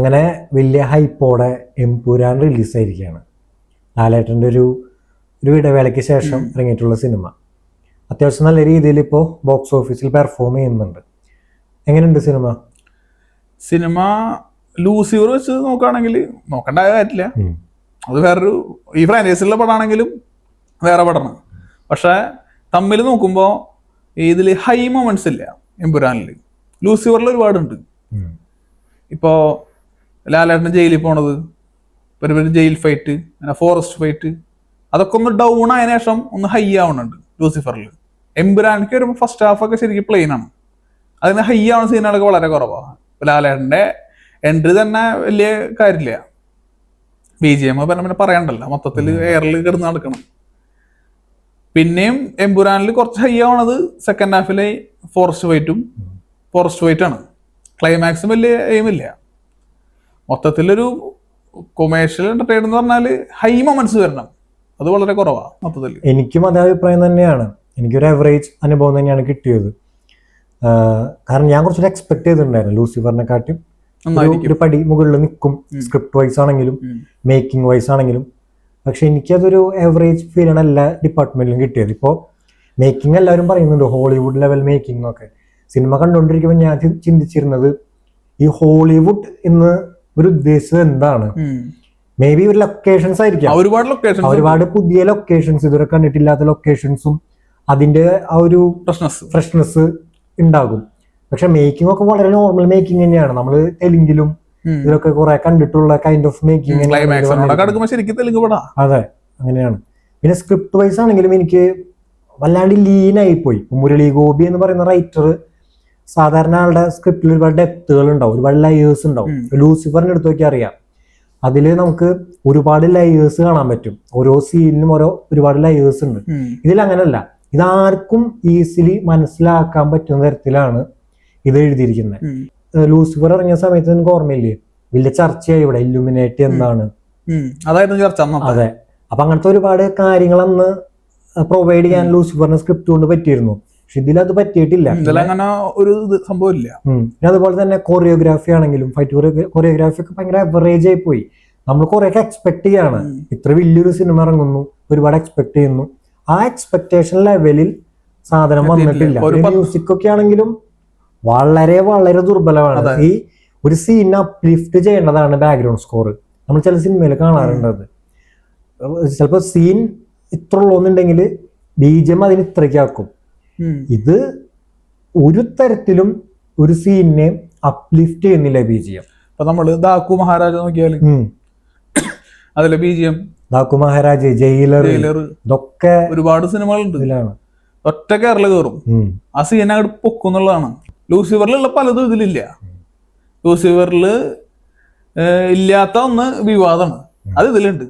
അങ്ങനെ വലിയ ഹൈപ്പോടെ എമ്പുരാൻ റിലീസായിരിക്കുകയാണ്. ലാലേട്ടൻ്റെ ഒരു ഇടവേളയ്ക്ക് ശേഷം ഇറങ്ങിയിട്ടുള്ള സിനിമ അത്യാവശ്യം നല്ല രീതിയിൽ ഇപ്പോൾ ബോക്സ് ഓഫീസിൽ പെർഫോം ചെയ്യുന്നുണ്ട്. എങ്ങനെയുണ്ട് സിനിമ? ലൂസിഫർ വെച്ച് നോക്കുകയാണെങ്കിൽ നോക്കേണ്ട കാര്യമില്ല. അത് വേറൊരു ഈ ഫ്രാഞ്ചൈസിലുള്ള പടമാണെങ്കിലും വേറെ പടമാണ്. പക്ഷെ തമ്മിൽ നോക്കുമ്പോൾ ഇതിൽ ഹൈ മൊമെന്റ്സ് ഇല്ല. എമ്പുരാനിൽ ലൂസിഫറിൽ ഒരുപാടുണ്ട്. ഇപ്പോൾ ലാലേട്ടൻ ജയിലിൽ പോണത്, ഒരു ജയിൽ ഫൈറ്റ്, അങ്ങനെ ഫോറസ്റ്റ് ഫൈറ്റ്, അതൊക്കെ ഒന്ന് ഡൗൺ ആയതിനു ശേഷം ഒന്ന് ഹൈ ആവുന്നുണ്ട് ലൂസിഫറിൽ. എമ്പുരാനിക്ക് വരുമ്പോൾ ഫസ്റ്റ് ഹാഫ് ഒക്കെ ശരിക്കും പ്ലെയിൻ ആണ്. അതിന് ഹൈ ആവുന്ന സീനുകളൊക്കെ വളരെ കുറവാണ്. ഇപ്പോൾ ലാലേട്ടൻ്റെ എൻട്രി തന്നെ വലിയ കാര്യമില്ല. BGM പിന്നെ പറയണ്ടല്ലോ, മൊത്തത്തിൽ എയറിൽ കിടന്ന് നടക്കണം. പിന്നെയും എമ്പുരാനിൽ കുറച്ച് ഹൈ ആവണത് സെക്കൻഡ് ഹാഫിലെ ഫോറസ്റ്റ് ഫൈറ്റാണ്. ക്ലൈമാക്സും വലിയ എയിമില്ല. മൊത്തത്തിലൊരു കൊമേഴ്ഷ്യൽ എന്റർടൈൻ എന്ന് പറഞ്ഞാൽ ഹൈ മൊമെന്റ്സ് വരണം, അത് വളരെ കുറവാണ് മൊത്തത്തിൽ. എനിക്കും അതേ അഭിപ്രായം തന്നെയാണ്. എനിക്കൊരു ആവറേജ് അനുഭവം തന്നെയാണ് കിട്ടിയത്. കാരണം ഞാൻ കുറച്ചൊരു എക്സ്പെക്ട് ചെയ്തിട്ടുണ്ടായിരുന്നു ലൂസിഫറിനെക്കാട്ടും ഒരു പടി മുകളിൽ നിൽക്കും, സ്ക്രിപ്റ്റ് വൈസ് ആണെങ്കിലും മേക്കിംഗ് വൈസ് ആണെങ്കിലും. പക്ഷെ എനിക്കതൊരു ആവറേജ് ഫീലാണ് എല്ലാ ഡിപ്പാർട്ട്മെന്റിലും കിട്ടിയത്. ഇപ്പോൾ മേക്കിംഗ് എല്ലാവരും പറയുന്നുണ്ട് ഹോളിവുഡ് ലെവൽ മേക്കിംഗ് എന്നൊക്കെ. സിനിമ കണ്ടുകൊണ്ടിരിക്കുമ്പോൾ ഞാൻ ചിന്തിച്ചിരുന്നത് ഈ ഹോളിവുഡ് എന്ന് ഒരു ഉദ്ദേശിച്ചത് എന്താണ്? മേ ബി ഒരു ലൊക്കേഷൻസ് ആയിരിക്കാം, ഒരുപാട് പുതിയ ലൊക്കേഷൻസ്, ഇതുവരെ കണ്ടിട്ടില്ലാത്ത ലൊക്കേഷൻസും അതിന്റെ ആ ഒരു ഫ്രഷ്നെസ് ഉണ്ടാകും. പക്ഷെ മേക്കിംഗ് ഒക്കെ വളരെ നോർമൽ മേക്കിംഗ് തന്നെയാണ്. നമ്മൾ തെലുങ്കിലും ഇതിലൊക്കെ കുറെ കണ്ടിട്ടുള്ള കൈൻഡ് ഓഫ് മേക്കിംഗ്. അതെ, അങ്ങനെയാണ്. പിന്നെ സ്ക്രിപ്റ്റ് വൈസ് ആണെങ്കിലും എനിക്ക് വല്ലാണ്ട് ലീനായി പോയി. മുരളി ഗോപി എന്ന് പറയുന്ന റൈറ്റർ സാധാരണ ആളുടെ സ്ക്രിപ്റ്റിൽ ഒരുപാട് ഡെപ്തുകൾ ഉണ്ടാവും, ഒരുപാട് ലെയേഴ്സ് ഉണ്ടാവും. ലൂസിഫറിന്റെ അടുത്ത് നോക്കി അറിയാം, അതിൽ നമുക്ക് ഒരുപാട് ലെയേഴ്സ് കാണാൻ പറ്റും. ഓരോ സീനിനും ഒരുപാട് ലെയേഴ്സ് ഉണ്ട്. ഇതിൽ അങ്ങനെയല്ല. ഇതാർക്കും ഈസിലി മനസ്സിലാക്കാൻ പറ്റുന്ന തരത്തിലാണ് ഇത് എഴുതിയിരിക്കുന്നത്. ലൂസിഫർ ഇറങ്ങിയ സമയത്ത് എനിക്ക് ഓർമ്മയില്ലേ, വലിയ ചർച്ചയായി ഇവിടെ ഇല്ലുമിനേറ്റി എന്താണ്, അതെ. അപ്പൊ അങ്ങനത്തെ ഒരുപാട് കാര്യങ്ങൾ അന്ന് പ്രൊവൈഡ് ചെയ്യാൻ ലൂസിഫറിന് സ്ക്രിപ്റ്റ് കൊണ്ട് പറ്റിയിരുന്നു. പക്ഷെ ഇതിലത് പറ്റിയിട്ടില്ല. പിന്നെ അതുപോലെ തന്നെ കൊറിയോഗ്രാഫി ആണെങ്കിലും ഫൈറ്റ് കൊറിയോഗ്രാഫി ഒക്കെ ഭയങ്കര അവറേജ് ആയി പോയി. നമ്മൾ കുറെയൊക്കെ എക്സ്പെക്ട് ചെയ്യാണ്. ഇത്ര വലിയൊരു സിനിമ ഇറങ്ങുന്നു, ഒരുപാട് എക്സ്പെക്ട് ചെയ്യുന്നു. ആ എക്സ്പെക്ടേഷൻ ലെവലിൽ സാധനം വന്നിട്ടില്ല. മ്യൂസിക് ഒക്കെ ആണെങ്കിലും വളരെ വളരെ ദുർബലമാണ്. ഈ ഒരു സീൻ അപ്ലിഫ്റ്റ് ചെയ്യേണ്ടതാണ് ബാക്ക്ഗ്രൗണ്ട് സ്കോർ. നമ്മൾ ചില സിനിമയിൽ കാണാറുണ്ടത്. ചിലപ്പോൾ സീൻ ഇത്ര ഉള്ളൂന്നുണ്ടെങ്കിൽ BGM അതിന് ഇത്രയ്ക്കാക്കും. ഇത് ഒരു തരത്തിലും ഒരു സീനിനെ അപ്ലിഫ്റ്റ് ചെയ്യുന്നില്ല BGM. ഇപ്പൊ നമ്മള് ദാക്കു മഹാരാജ നോക്കിയാൽ അതിലെ BGM, ദാക്കു മഹാരാജ്, ജയിലർ, ഇതൊക്കെ ഒരുപാട് സിനിമകളുണ്ട്. ഒറ്റ കേരള കയറും ആ സീൻ അങ്ങോട്ട് പൊക്കുന്നുള്ളതാണ്. ലൂസിഫറിലുള്ള പലതും ഇതിലില്ല. ലൂസിഫറില് ഇല്ലാത്ത ഒന്ന് വിവാദമാണ്, അത് ഇതിലുണ്ട്.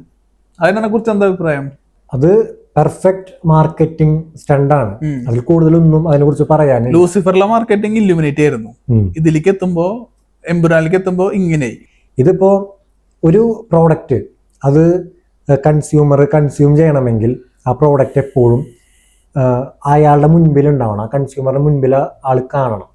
അതിനെ കുറിച്ച് എന്താ അഭിപ്രായം? അത് പെർഫെക്റ്റ് മാർക്കറ്റിംഗ് സ്റ്റണ്ടാണ്. അതിൽ കൂടുതലൊന്നും അതിനെ കുറിച്ച് പറയാൻ. ലൂസിഫറിലെ മാർക്കറ്റിംഗ് ഇല്ലുമിനേറ്റ് ആയിരുന്നു. ഇതിലേക്ക് എത്തുമ്പോ, എമ്പുരാനിലേക്ക് എത്തുമ്പോ ഇങ്ങനെ. ഇതിപ്പോ ഒരു പ്രോഡക്റ്റ് അത് കൺസ്യൂമർ കൺസ്യൂം ചെയ്യണമെങ്കിൽ ആ പ്രോഡക്റ്റ് എപ്പോഴും അയാളുടെ മുൻപിൽ ഉണ്ടാവണം, ആ കൺസ്യൂമറുടെ മുൻപിൽ ആൾ കാണണം.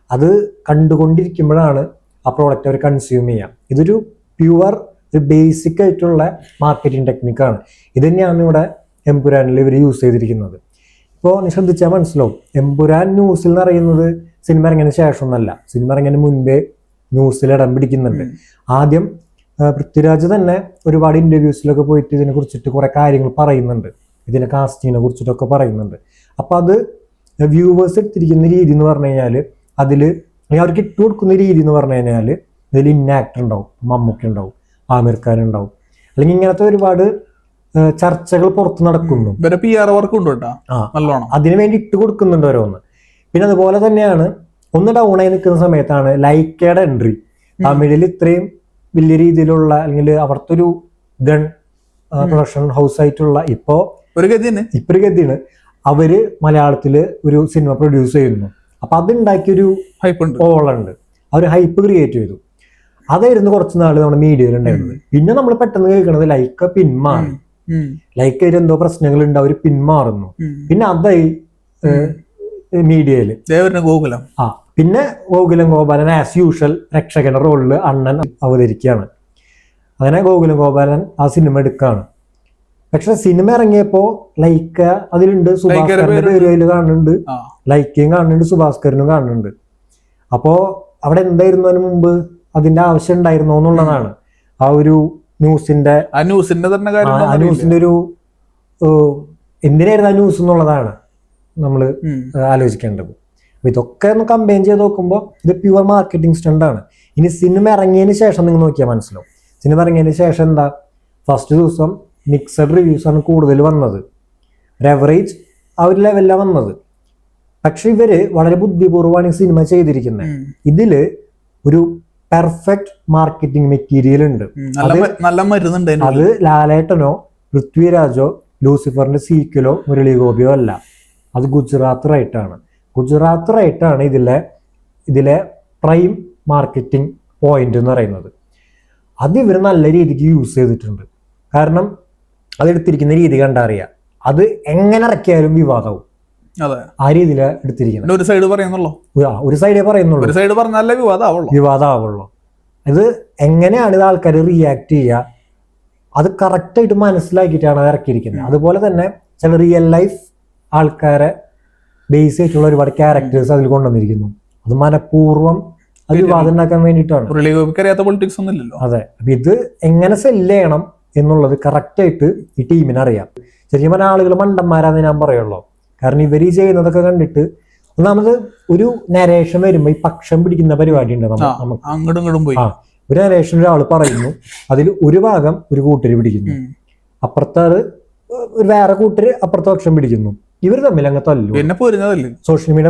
അത് കണ്ടുകൊണ്ടിരിക്കുമ്പോഴാണ് ആ പ്രോഡക്റ്റ് അവർ കൺസ്യൂം ചെയ്യാം. ഇതൊരു പ്യുവർ ഒരു ബേസിക് ആയിട്ടുള്ള മാർക്കറ്റിംഗ് ടെക്നിക്കാണ്. ഇത് തന്നെയാണ് ഇവിടെ എമ്പുരാനിൽ ഇവർ യൂസ് ചെയ്തിരിക്കുന്നത്. ഇപ്പോൾ നീ ശ്രദ്ധിച്ചാൽ മനസ്സിലാവും, എമ്പുരാൻ ന്യൂസിൽ എന്ന് പറയുന്നത് സിനിമ ഇറങ്ങിയതിന് ശേഷം ഒന്നല്ല, സിനിമ ഇറങ്ങിയതിന് മുൻപേ ന്യൂസിൽ ഇടം പിടിക്കുന്നുണ്ട്. ആദ്യം പൃഥ്വിരാജ് തന്നെ ഒരുപാട് ഇന്റർവ്യൂസിലൊക്കെ പോയിട്ട് ഇതിനെ കുറിച്ചിട്ട് കുറെ കാര്യങ്ങൾ പറയുന്നുണ്ട്, ഇതിനെ കാസ്റ്റിങ്ങിനെ കുറിച്ചിട്ടൊക്കെ പറയുന്നുണ്ട്. അപ്പൊ അത് വ്യൂവേഴ്സ് എടുത്തിരിക്കുന്ന രീതി എന്ന് പറഞ്ഞു കഴിഞ്ഞാൽ, അതിൽ അവർക്ക് ഇട്ട് കൊടുക്കുന്ന രീതി എന്ന് പറഞ്ഞു കഴിഞ്ഞാൽ, ഇതിൽ ഇന്ന ആക്ടർ ഉണ്ടാവും, മമ്മൂട്ടി ഉണ്ടാവും, ആമിർ ഖാൻ ഉണ്ടാവും, അല്ലെങ്കിൽ ഇങ്ങനത്തെ ഒരുപാട് ചർച്ചകൾ പുറത്ത് നടക്കുന്നു. അതിനു വേണ്ടി ഇട്ട് കൊടുക്കുന്നുണ്ട് ഓരോന്ന്. പിന്നെ അതുപോലെ തന്നെയാണ് ഒന്ന് ഡൗൺ ആയി നിൽക്കുന്ന സമയത്താണ് ലൈക്കയുടെ എൻട്രി. തമിഴിൽ ഇത്രയും വലിയ രീതിയിലുള്ള അല്ലെങ്കിൽ അവിടുത്തെ ഒരു ഗൺ പ്രൊഡക്ഷൻ ഹൗസ് ആയിട്ടുള്ള ഇപ്പൊ ഒരു ഗതിയാണ് അവര് മലയാളത്തില് ഒരു സിനിമ പ്രൊഡ്യൂസ് ചെയ്യുന്നു. അപ്പൊ അതുണ്ടാക്കിയൊരു ഓളുണ്ട്, അവർ ഹൈപ്പ് ക്രിയേറ്റ് ചെയ്തു. അതായിരുന്നു കുറച്ച് നാള് നമ്മുടെ മീഡിയയിൽ ഉണ്ടായിരുന്നത്. പിന്നെ നമ്മൾ പെട്ടെന്ന് കേൾക്കണത് ലൈക്ക പിന്മാറി, ലൈക്കയിൽ എന്തോ പ്രശ്നങ്ങൾ ഉണ്ട്, അവര് പിന്മാറുന്നു. പിന്നെ അതായി മീഡിയയില് പിന്നെ ഗോകുലം ഗോപാലൻ ആസ് യൂഷ്വൽ രക്ഷകന്റെ റോളിൽ അണ്ണൻ അവതരിക്കുകയാണ്. അങ്ങനെ ഗോകുലം ഗോപാലൻ ആ സിനിമ എടുക്കുകയാണ്. പക്ഷെ സിനിമ ഇറങ്ങിയപ്പോ ലൈക്ക അതിലുണ്ട്, സുഭാസ്കറിന്റെ പേര് അതിൽ കാണുന്നുണ്ട്, ലൈക്കയും കാണുന്നുണ്ട്, സുഭാസ്കരനും കാണുന്നുണ്ട്. അപ്പോ അവിടെ എന്തായിരുന്നു അതിന് മുമ്പ് അതിന്റെ ആവശ്യം ഉണ്ടായിരുന്നോ എന്നുള്ളതാണ് ആ ഒരു ന്യൂസിന്റെ ഒരു എന്തിനായിരുന്നു ആ ന്യൂസ് എന്നുള്ളതാണ് നമ്മൾ ആലോചിക്കേണ്ടത്. അപ്പൊ ഇതൊക്കെ ഒന്ന് കമ്പയിൻ ചെയ്ത് നോക്കുമ്പോൾ ഇത് പ്യുവർ മാർക്കറ്റിംഗ് സ്റ്റണ്ട് ആണ്. ഇനി സിനിമ ഇറങ്ങിയതിന് ശേഷം നിങ്ങൾ നോക്കിയാൽ മനസ്സിലാവും. സിനിമ ഇറങ്ങിയതിന് ശേഷം എന്താ, ഫസ്റ്റ് ദിവസം മിക്സഡ് റിവ്യൂസ് ആണ് കൂടുതൽ വന്നത്, ഒരു ആവറേജ് ആ ഒരു ലെവലിലാണ് വന്നത്. പക്ഷെ ഇവര് വളരെ ബുദ്ധിപൂർവ്വമാണ് ഈ സിനിമ ചെയ്തിരിക്കുന്നത്. ഇതില് ഒരു പെർഫെക്റ്റ് മാർക്കറ്റിംഗ് മെറ്റീരിയൽ ഉണ്ട്. അത് ലാലേട്ടനോ പൃഥ്വിരാജോ ലൂസിഫറിന്റെ സീക്വലോ മുരളി ഗോപിയോ അല്ല, അത് ഗുജറാത്ത് റൈറ്റാണ്. ഗുജറാത്ത് റൈറ്റാണ് ഇതിലെ പ്രൈം മാർക്കറ്റിംഗ് പോയിന്റ് എന്ന് പറയുന്നത്. അത് ഇവർ നല്ല രീതിക്ക് യൂസ് ചെയ്തിട്ടുണ്ട്. കാരണം അതെടുത്തിരിക്കുന്ന രീതി കണ്ടറിയാം, അത് എങ്ങനെ ഇറക്കിയാലും വിവാദവും. ആ രീതിയിലാണ് എടുത്തിരിക്കുന്നത്. ഒരു സൈഡ് പറയുന്നുള്ളൂ, ഒരു സൈഡേ പറയുന്നുള്ളൂ, ഒരു സൈഡ് പറഞ്ഞാലേ വിവാദമാവുള്ളൂ. ഇത് എങ്ങനെയാണ് ഇത് ആൾക്കാർ റിയാക്ട് ചെയ്യുക, അത് കറക്റ്റായിട്ട് മനസ്സിലാക്കിയിട്ടാണ് അത് ഇറക്കിയിരിക്കുന്നത്. അതുപോലെ തന്നെ ചില റിയൽ ലൈഫ് ആൾക്കാരെ ബേസ് ചെയ്തിട്ടുള്ള ഒരുപാട് ക്യാരക്ടേഴ്സ് അതിൽ കൊണ്ടുവന്നിരിക്കുന്നു. അത് മനഃപൂർവ്വം അത് വിവാദം ഉണ്ടാക്കാൻ വേണ്ടിയിട്ടാണ്. പൊളിറ്റിക്സ് ഒന്നുമില്ലല്ലോ. അതെ, അപ്പൊ ഇത് എങ്ങനെ സെല്ല് ചെയ്യണം എന്നുള്ളത് കറക്റ്റായിട്ട് ഈ ടീമിന് അറിയാം. ശരിക്കും പറഞ്ഞ ആളുകൾ മണ്ടന്മാരാന്ന് ഞാൻ പറയുള്ളൂ. കാരണം ഇവർ ഈ ചെയ്യുന്നതൊക്കെ കണ്ടിട്ട് ഒന്നാമത് ഒരു നരേഷൻ വരുമ്പോ ഈ പക്ഷം പിടിക്കുന്ന പരിപാടി ഉണ്ട് നമുക്ക്. ഒരു നരേഷൻ ഒരാൾ പറയുന്നു, അതിൽ ഒരു ഭാഗം ഒരു കൂട്ടര് പിടിക്കുന്നു, അപ്പുറത്തെ ഒരു വേറെ കൂട്ടര് അപ്പുറത്തെ പക്ഷം പിടിക്കുന്നു. ഇവർ തമ്മിൽ അങ്ങ് തല്ലു. സോഷ്യൽ മീഡിയ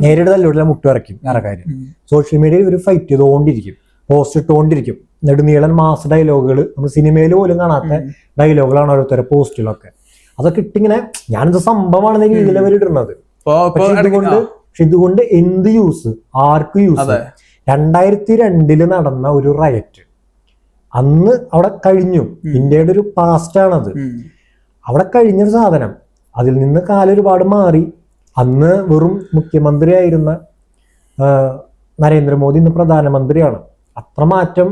നേരിട്ട് തല്ലോട്ടില്ല, മുട്ടുവരയ്ക്കും വേറെ കാര്യം. സോഷ്യൽ മീഡിയയിൽ ഇവർ ഫൈറ്റ് ചെയ്തുകൊണ്ടിരിക്കും, പോസ്റ്റ് ഇട്ടുകൊണ്ടിരിക്കും. നെടുനീളൻ മാസ് ഡയലോഗുകൾ, നമ്മൾ സിനിമയിൽ പോലും കാണാത്ത ഡയലോഗുകളാണ് ഓരോരുത്തരുടെ പോസ്റ്റിലൊക്കെ. അതൊക്കെ ഇട്ടിങ്ങനെ ഞാനിത് സംഭവമാണെന്ന രീതിയിൽ അവർ ഇടുന്നത്. പക്ഷെ ഇതുകൊണ്ട് എന്ത് യൂസ്, ആർക്ക് യൂസ്? 2002 നടന്ന ഒരു റയറ്റ് അന്ന് അവിടെ കഴിഞ്ഞു. ഇന്ത്യയുടെ ഒരു പാസ്റ്റ് ആണത്. അവിടെ കഴിഞ്ഞൊരു സാധനം, അതിൽ നിന്ന് കാലം ഒരുപാട് മാറി. അന്ന് വെറും മുഖ്യമന്ത്രിയായിരുന്ന നരേന്ദ്രമോദി ഇന്ന് പ്രധാനമന്ത്രിയാണ്. അത്ര മാറ്റം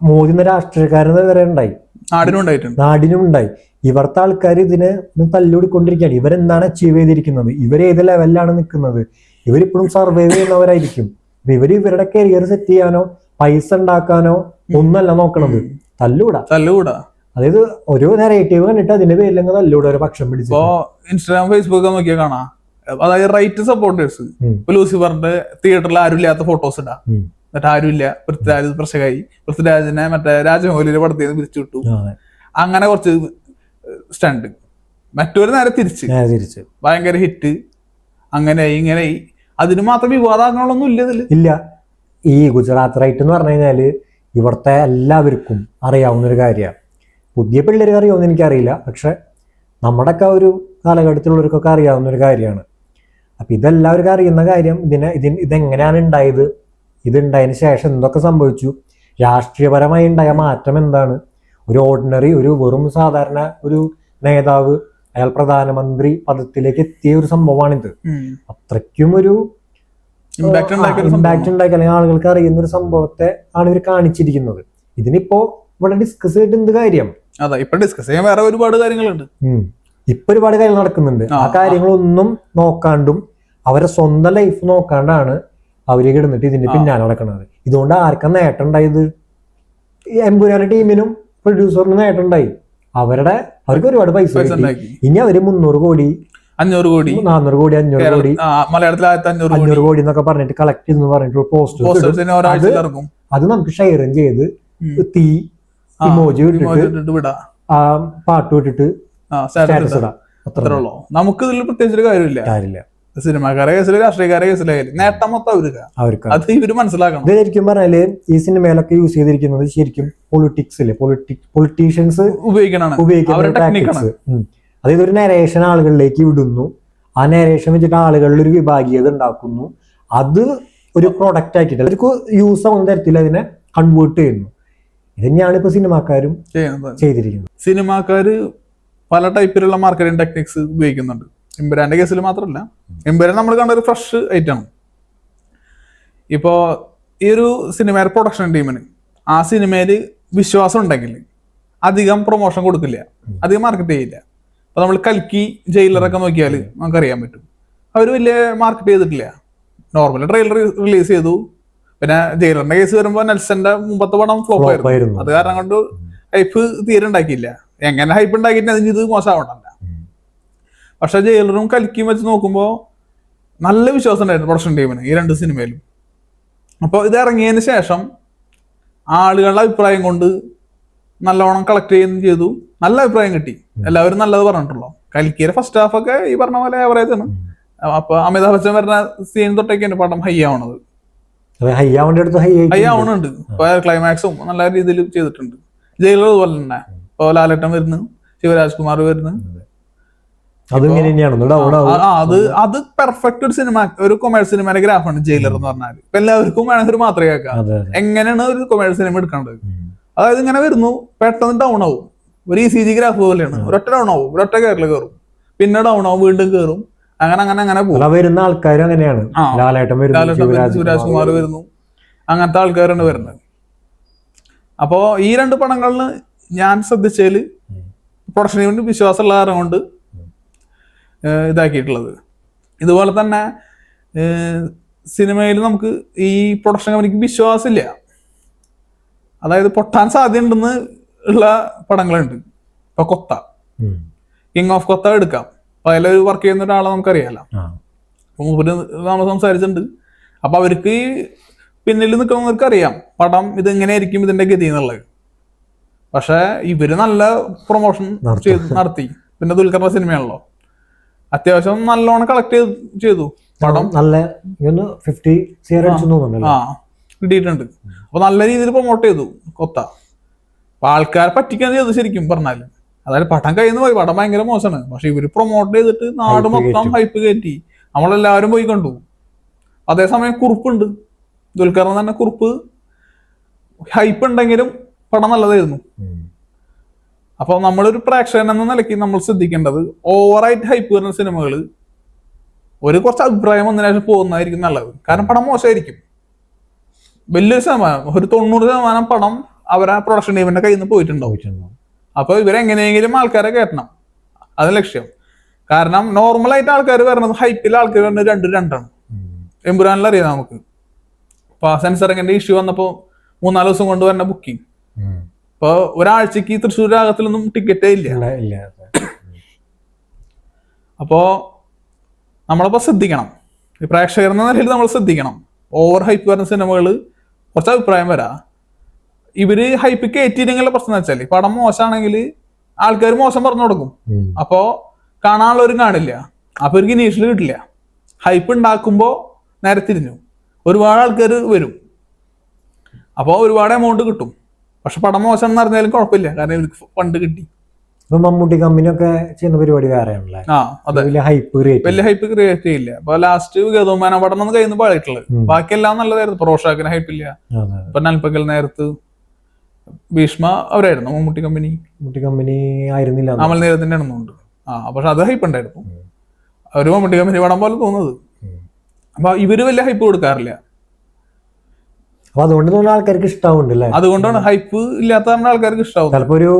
മോദി എന്ന രാഷ്ട്രീയക്കാരൻ വരെ ഉണ്ടായി, നാടിനും ഉണ്ടായി. ഇവിടുത്തെ ആൾക്കാർ ഇതിനെ തല്ലുകൂടിക്കൊണ്ടിരിക്കുകയാണ്. ഇവരെന്താണ് അച്ചീവ് ചെയ്തിരിക്കുന്നത്, ഇവരേത് ലെവലിലാണ് നിൽക്കുന്നത്, ഇവരിപ്പോഴും സർവൈവ് ചെയ്യുന്നവരായിരിക്കും. ഇവരുടെ കരിയർ സെറ്റ് ചെയ്യാനോ പൈസ ഉണ്ടാക്കാനോ ഒന്നല്ല നോക്കണത്, തല്ലൂടാ. അതായത് ഒരു നെഗറ്റീവ് കണ്ടിട്ട് അതിന്റെ പേരിൽ തല്ലൂടാ ഒരു പക്ഷം പിടിച്ചു. ഇൻസ്റ്റാഗ്രാം ഫേസ്ബുക്ക് നോക്കിയാൽ കാണാം, അതായത് റൈറ്റ് സപ്പോർട്ടേഴ്സ് ലൂസിഫറിന്റെ തിയേറ്ററിൽ ആരും ഇല്ലാത്ത ഫോട്ടോസ് ഇടാം. എന്നിട്ട് ആരുമില്ല, പൃഥ്വിരാജ് പ്രശ്നമായി, പൃഥ്വിരാജിനെ മറ്റേ രാജമൗലിയുടെ പടത്തിൽ നിന്ന് പിരിച്ചു വിട്ടു. അങ്ങനെ കുറച്ച് സ്റ്റണ്ട്. മറ്റൊരു നേരെ തിരിച്ച് ഭയങ്കര ഹിറ്റ്, അങ്ങനെ ഇങ്ങനെ. അതിന് മാത്രം വിവാദങ്ങളൊന്നും ഇല്ല. ഈ ഗുജറാത്ത് റൈറ്റ് എന്ന് പറഞ്ഞു കഴിഞ്ഞാല് ഇവിടുത്തെ എല്ലാവർക്കും അറിയാവുന്ന ഒരു കാര്യമാണ്. പുതിയ പിള്ളേർക്ക് അറിയാവുന്ന എനിക്കറിയില്ല, പക്ഷെ നമ്മുടെയൊക്കെ ഒരു കാലഘട്ടത്തിലുള്ളവർക്കൊക്കെ അറിയാവുന്ന ഒരു കാര്യമാണ്. അപ്പൊ ഇതെല്ലാവർക്കും അറിയുന്ന കാര്യം. ഇതെങ്ങനെയാണ് ഉണ്ടായത്, ഇതുണ്ടായതിനു ശേഷം എന്തൊക്കെ സംഭവിച്ചു, രാഷ്ട്രീയപരമായി ഉണ്ടായ മാറ്റം എന്താണ്, ഒരു ഓർഡിനറി ഒരു വെറും സാധാരണ ഒരു നേതാവ് അയാൾ പ്രധാനമന്ത്രി പദത്തിലേക്ക് എത്തിയ ഒരു സംഭവമാണിത്. അത്രയ്ക്കും ഒരു ഇമ്പാക്ട് ഉണ്ടാക്കി അല്ലെങ്കിൽ ആളുകൾക്ക് അറിയുന്ന ഒരു സംഭവത്തെ ആണ് ഇവർ കാണിച്ചിരിക്കുന്നത്. ഇതിനിപ്പോ ഇവിടെ ഡിസ്കസ് ചെയ്തിട്ട് എന്ത് കാര്യം? ഇപ്പൊ ഡിസ്കസ് ചെയ്യാൻ വേറെ ഒരുപാട് കാര്യങ്ങളുണ്ട്. ഇപ്പൊ ഒരുപാട് കാര്യങ്ങൾ നടക്കുന്നുണ്ട്. ആ കാര്യങ്ങളൊന്നും നോക്കാണ്ടും അവരെ സ്വന്തം ലൈഫ് നോക്കാണ്ടാണ് അവര് കിടന്നിട്ട് ഇതിന്റെ പിന്നാലെ നടക്കുന്നത്. ഇതുകൊണ്ട് ആർക്കാ നേട്ടം ഉണ്ടായത്? എമ്പുരാന്റെ ടീമിനും പ്രൊഡ്യൂസറിനും നേട്ടം ഉണ്ടായി. അവർക്ക് ഒരുപാട് പൈസ കിട്ടി. ഇനി അവര് 300 കോടി 500 കോടി 400 കോടി 500 കോടി മലയാളത്തിൽ 500 കോടി എന്നൊക്കെ പറഞ്ഞിട്ട് കളക്ട് ചെയ്തെന്ന് പറഞ്ഞിട്ട് പോസ്റ്റ് അത് നമുക്ക് ഷെയറും ചെയ്ത് തീ ഇമോജി ഇട്ടിട്ട് ആ പാട്ട് വിട്ടിട്ട് സ്റ്റാറ്റസ് ഇടാം. അത്രേ ഉള്ളൂ. നമുക്ക് ഇതിൽ പ്രത്യേകിച്ചൊരു കാര്യമില്ല. സിനിമാക്കാരെ കേസില് രാഷ്ട്രീയക്കാരെ കേസിലായാലും നേട്ടം മൊത്തം അവർക്ക്. അത് ഇവര് മനസ്സിലാക്കണം. ഇത് ശരിക്കും പറഞ്ഞാല് ഈ സിനിമയിലൊക്കെ യൂസ് ചെയ്തിരിക്കുന്നത് ശരിക്കും പൊളിറ്റീഷ്യൻസ് ഉപയോഗിക്കുന്ന. അതായത് ഒരു നരേഷൻ ആളുകളിലേക്ക് വിടുന്നു, ആ നരേഷൻ വെച്ചിട്ട് ആളുകളിൽ ഒരു വിഭാഗീയത ഉണ്ടാക്കുന്നു, അത് ഒരു പ്രൊഡക്റ്റ് ആക്കിയിട്ട് അവർക്ക് യൂസ് ആവുന്ന തരത്തിൽ അതിനെ കൺവേർട്ട് ചെയ്യുന്നു. ഇത് തന്നെയാണ് ഇപ്പൊ സിനിമാക്കാരും ചെയ്തിരിക്കുന്നത്. സിനിമാക്കാര് പല ടൈപ്പിലുള്ള മാർക്കറ്റിംഗ് ടെക്നിക്സ് ഉപയോഗിക്കുന്നുണ്ട്. എമ്പുരാന്റെ കേസിൽ മാത്രമല്ല, എമ്പുരാൻ നമ്മൾ കണ്ട ഒരു ഫ്രഷ് ഐറ്റമാണ്. ഇപ്പോ ഈ ഒരു സിനിമയുടെ പ്രൊഡക്ഷൻ ടീമിന് ആ സിനിമയിൽ വിശ്വാസം ഉണ്ടെങ്കിൽ അധികം പ്രൊമോഷൻ കൊടുക്കില്ല, അധികം മാർക്കറ്റ് ചെയ്യില്ല. അപ്പൊ നമ്മൾ കൽക്കി ജയിലറൊക്കെ നോക്കിയാൽ നമുക്കറിയാൻ പറ്റും, അവർ വലിയ മാർക്കറ്റ് ചെയ്തിട്ടില്ല. നോർമൽ ട്രെയിലർ റിലീസ് ചെയ്തു. പിന്നെ ജയിലറിന്റെ കേസ് വരുമ്പോൾ നെൽസന്റെ മുമ്പത്തെ പടം ഫ്ലോപ്പ് ആയിരുന്നു. അത് കാരണം കൊണ്ട് ഹൈപ്പ് തീരെ ഉണ്ടാക്കിയില്ല. എങ്ങനെ ഹൈപ്പ് ഉണ്ടാക്കിയിട്ട് അതിന് ഇത് മോശമാവണ്ടല്ല. പക്ഷെ ജയിലറും കൽക്കിയും വെച്ച് നോക്കുമ്പോൾ നല്ല വിശ്വാസം ഉണ്ടായിരുന്നു പ്രൊഡക്ഷൻ ടീമിന് ഈ രണ്ട് സിനിമയിലും. അപ്പോൾ ഇത് ഇറങ്ങിയതിന് ശേഷം ആളുകളുടെ അഭിപ്രായം കൊണ്ട് നല്ലോണം കളക്ട് ചെയ്യുകയും ചെയ്തു. നല്ല അഭിപ്രായം കിട്ടി, എല്ലാവരും നല്ലത് പറഞ്ഞിട്ടുള്ളൂ. കൽക്കിയുടെ ഫസ്റ്റ് ഹാഫ് ഒക്കെ ഈ പറഞ്ഞ പോലെ ആവറേജ് ആണ്. അപ്പൊ അമിതാഭ് ബച്ചൻ വരുന്ന സീൻ തൊട്ടേക്കാണ് പടം ഹൈ ആവണത്, ഹൈ ആവണുണ്ട്. ഇപ്പൊ ക്ലൈമാക്സും നല്ല രീതിയിൽ ചെയ്തിട്ടുണ്ട്. ജയിലർ അതുപോലെ തന്നെ ഇപ്പൊ ലാലേട്ടൻ വരുന്നു, ശിവരാജ്കുമാർ വരുന്നു. അത് പെർഫെക്റ്റ് ഒരു സിനിമ, ഒരു കൊമേഴ്സ് സിനിമയുടെ ഗ്രാഫാണ് ജയിലർ എന്ന് പറഞ്ഞാൽ. ഇപ്പൊ എല്ലാവർക്കും വേണമെങ്കിൽ ഒരു മാത്രമേ കേൾക്കാം എങ്ങനെയാണ് ഒരു കൊമേഴ്സ് സിനിമ എടുക്കേണ്ടത്. അതായത് ഇങ്ങനെ വരുന്നു, പെട്ടെന്ന് ഡൗൺ ആവും. ഒരു ECG ഗ്രാഫ് പോലെയാണ്. ഒരൊറ്റ ഡൗൺ ആവും, ഒരൊറ്റ കയറിൽ കയറും, പിന്നെ ഡൗൺ ആവും, വീണ്ടും കയറും, അങ്ങനെ അങ്ങനെ അങ്ങനെ പോകും. വരുന്ന ആൾക്കാരും അങ്ങനെയാണ്. ശിവരാജ്കുമാർ വരുന്നു, അങ്ങനത്തെ ആൾക്കാരാണ് വരുന്നത്. അപ്പോ ഈ രണ്ട് പടങ്ങളിൽ ഞാൻ ശ്രദ്ധിച്ചതില് പ്രൊഡക്ഷൻ ടീമിന് വിശ്വാസമുള്ള കാരണം കൊണ്ട് ഇതാക്കിയിട്ടുള്ളത്. ഇതുപോലെ തന്നെ സിനിമയിൽ നമുക്ക് ഈ പ്രൊഡക്ഷൻ കമ്പനിക്ക് വിശ്വാസമില്ല, അതായത് പൊട്ടാൻ സാധ്യതയുണ്ടെന്ന് ഉള്ള പടങ്ങളുണ്ട്. ഇപ്പൊ കൊത്ത, കിങ് ഓഫ് കൊത്ത എടുക്കാം. അപ്പൊ അതിലൊരു വർക്ക് ചെയ്യുന്ന ഒരാളെ നമുക്കറിയാലോ, നമ്മൾ സംസാരിച്ചിട്ടുണ്ട്. അപ്പൊ അവർക്ക് ഈ പിന്നിൽ നിൽക്കുന്നവർക്ക് അറിയാം പടം ഇത് എങ്ങനെയായിരിക്കും ഇതിന്റെ ഗതി എന്നുള്ളത്. പക്ഷെ ഇവര് നല്ല പ്രൊമോഷൻ നടത്തി. പിന്നെ ദുൽഖറിന്റെ സിനിമയാണല്ലോ, അത്യാവശ്യം നല്ലോണം കളക്ട് ചെയ്തു പടം. നല്ല കിട്ടിയിട്ടുണ്ട്. അപ്പൊ നല്ല രീതിയിൽ പ്രൊമോട്ട് ചെയ്തു കൊത്ത. അപ്പൊ ആൾക്കാരെ പറ്റിക്കാൻ ചെയ്തു ശരിക്കും പറഞ്ഞാല്. അതായത് പടം കയ്യിൽ നിന്ന് പോയി, പടം ഭയങ്കര മോശമാണ്. പക്ഷെ ഇവര് പ്രൊമോട്ട് ചെയ്തിട്ട് നാട് മൊത്തം ഹൈപ്പ് കയറ്റി, നമ്മളെല്ലാവരും പോയി കണ്ടു. അതേസമയം കുറുപ്പുണ്ട്, ദുൽഖറിന് തന്നെ കുറുപ്പ് ഹൈപ്പ് ഉണ്ടെങ്കിലും പടം നല്ലതായിരുന്നു. അപ്പൊ നമ്മളൊരു പ്രേക്ഷകൻ എന്ന നിലയ്ക്ക് നമ്മൾ ശ്രദ്ധിക്കേണ്ടത് ഓവറായിട്ട് ഹൈപ്പ് വരുന്ന സിനിമകൾ ഒരു കുറച്ച് അഭിപ്രായം വന്നതിന് ശേഷം പോകുന്നതായിരിക്കും നല്ലത്. കാരണം പടം മോശമായിരിക്കും. വലിയൊരു ശതമാനം, ഒരു 90% പടം അവരെ പ്രൊഡക്ഷൻ ടീമിന്റെ കയ്യിൽ നിന്ന് പോയിട്ടുണ്ടാവും. അപ്പൊ ഇവരെങ്ങനെയെങ്കിലും ആൾക്കാരെ കയറ്റണം, അത് ലക്ഷ്യം. കാരണം നോർമലായിട്ട് ആൾക്കാർ വരുന്നത് ഹൈപ്പിൽ ആൾക്കാർ വരുന്നത് രണ്ടാണ്. എമ്പുരാനിൽ അറിയാം നമുക്ക്. ഇപ്പൊ സെൻസറിങ്ങിന്റെ ഇഷ്യൂ വന്നപ്പോ 3-4 ദിവസം കൊണ്ട് വരുന്ന ബുക്കിംഗ്. ഇപ്പൊ ഒരാഴ്ചക്ക് തൃശ്ശൂർ രാഗത്തിലൊന്നും ടിക്കറ്റേ ഇല്ല. അപ്പോ നമ്മളിപ്പോ ശ്രദ്ധിക്കണം, ഈ പ്രേക്ഷകർ എന്ന നിലയിൽ നമ്മൾ ശ്രദ്ധിക്കണം. ഓവർ ഹൈപ്പ് വരുന്ന സിനിമകള് കുറച്ച് അഭിപ്രായം വരാ. ഇവര് ഹൈപ്പ് കയറ്റിയില്ലെങ്കിലുള്ള പ്രശ്നം എന്ന് വെച്ചാൽ പടം മോശമാണെങ്കിൽ ആൾക്കാർ മോശം പറഞ്ഞു കൊടുക്കും. അപ്പോ കാണാനുള്ളവരും കാണില്ല, അപ്പൊ ഇവർക്ക് ഇനീഷ്യൽ കിട്ടില്ല. ഹൈപ്പ് ഉണ്ടാക്കുമ്പോ നേരെ തിരിഞ്ഞു ഒരുപാട് ആൾക്കാർ വരും, അപ്പോൾ ഒരുപാട് എമൗണ്ട് കിട്ടും. പക്ഷെ പടം മോശം എന്ന് അറിഞ്ഞാലും കുഴപ്പമില്ല, കാരണം ഇവർക്ക് ഫണ്ട് കിട്ടി. മമ്മൂട്ടി കമ്പനിയൊക്കെ ചെയ്യുന്ന പരിപാടി വേറെയാണല്ലേ. വലിയ ഹൈപ്പ് ക്രിയേറ്റ് ചെയ്യില്ല. അപ്പൊ ലാസ്റ്റ് ഗതോമാന പടം ഒന്ന് കയ്യിൽ നിന്ന് പാടിയിട്ടുള്ളത്. ബാക്കിയെല്ലാം നല്ലതായിരുന്നു. റോഷാക്കിന് ഹൈപ്പില്ല. ഇപ്പൊ നൽപ്പകൽ നേരത്ത് ഭീഷ്മ അവരായിരുന്നു മമ്മൂട്ടി കമ്പനി ആയിരുന്നില്ല, അമൽ നേരത്തിന്റെ എണ്ണുന്നുണ്ട്. പക്ഷെ അത് ഹൈപ്പ് ഉണ്ടായിരുന്നു. ഒരു മമ്മൂട്ടി കമ്പനി പടം പോലെ തോന്നുന്നത്. അപ്പൊ ഇവര് വലിയ ഹൈപ്പ് കൊടുക്കാറില്ല. അപ്പൊ അതുകൊണ്ട് ആൾക്കാർക്ക് ഇഷ്ടാവുണ്ടല്ലേ. അതുകൊണ്ടാണ് ഹൈപ്പ് ഇല്ലാത്ത ആൾക്കാർക്ക് ഇഷ്ടാവും. ചിലപ്പോ ഒരു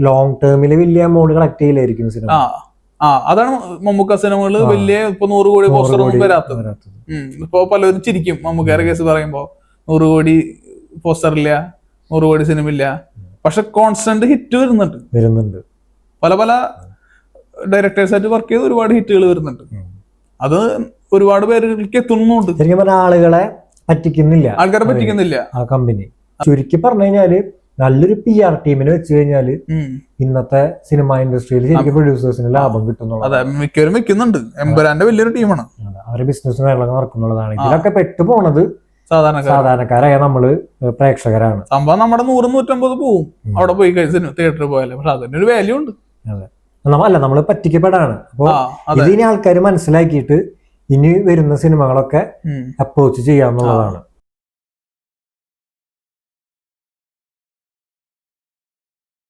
ലോങ് ടേമില് വലിയ എമൗണ്ട് കളക്ട് ചെയ്യില്ലായിരിക്കും. അതാണ് മമ്മൂക്ക സിനിമകള് വലിയ ഇപ്പൊ 100 കോടി പോസ്റ്ററൊന്നും വരാത്തത്. ഇപ്പൊ പലരും ചിരിക്കും മമ്മൂക്കയുടെ കേസ് പറയുമ്പോ 100 കോടി പോസ്റ്റർ ഇല്ല, 100 കോടി സിനിമ ഇല്ല. പക്ഷെ കോൺസ്റ്റന്റ് ഹിറ്റ് വരുന്നുണ്ട്. പല പല ഡയറക്ടേഴ്സായിട്ട് വർക്ക് ചെയ്ത് ഒരുപാട് ഹിറ്റുകൾ വരുന്നുണ്ട്. അത് ഒരുപാട് പേർക്ക് എത്തുന്നുണ്ട്. ശരിക്കും പറഞ്ഞ ആളുകളെ പറ്റിക്കുന്നില്ല, ആൾക്കാരെ പറ്റിക്കുന്നില്ല ആ കമ്പനി. ചുരുക്കി പറഞ്ഞു കഴിഞ്ഞാല് നല്ലൊരു PR ടീമിനെ വെച്ച് കഴിഞ്ഞാല് ഇന്നത്തെ സിനിമ ഇൻഡസ്ട്രിയിൽ ശരിക്കും പ്രൊഡ്യൂസേഴ്സിന് ലാഭം കിട്ടുന്നുള്ളത്. അതെ, മിക്കവരും വെക്കുന്നുണ്ട്. എമ്പുരാന്റെ വലിയൊരു ടീമാണ്. അവരുടെ ബിസിനസ്സും കാര്യങ്ങളൊക്കെ നടക്കുന്നുള്ളതാണ്. ഇതിലൊക്കെ പെട്ടുപോണത് സാധാരണക്കാരായ നമ്മള് പ്രേക്ഷകരാണ്. സംഭവം നമ്മുടെ 100-150 പോവും അവിടെ പോയി കഴിഞ്ഞ തിയേറ്ററിൽ പോയാലും. പക്ഷെ അതിനൊരു വാല്യൂ ഉണ്ട്. അതെ, നമ്മള് പറ്റിക്കപ്പെടാണ്. അപ്പൊ ഇതിനെ ആൾക്കാർ മനസ്സിലാക്കിയിട്ട് ഇനി വരുന്ന സിനിമകളൊക്കെ അപ്രോച്ച് ചെയ്യാന്നുള്ളതാണ്.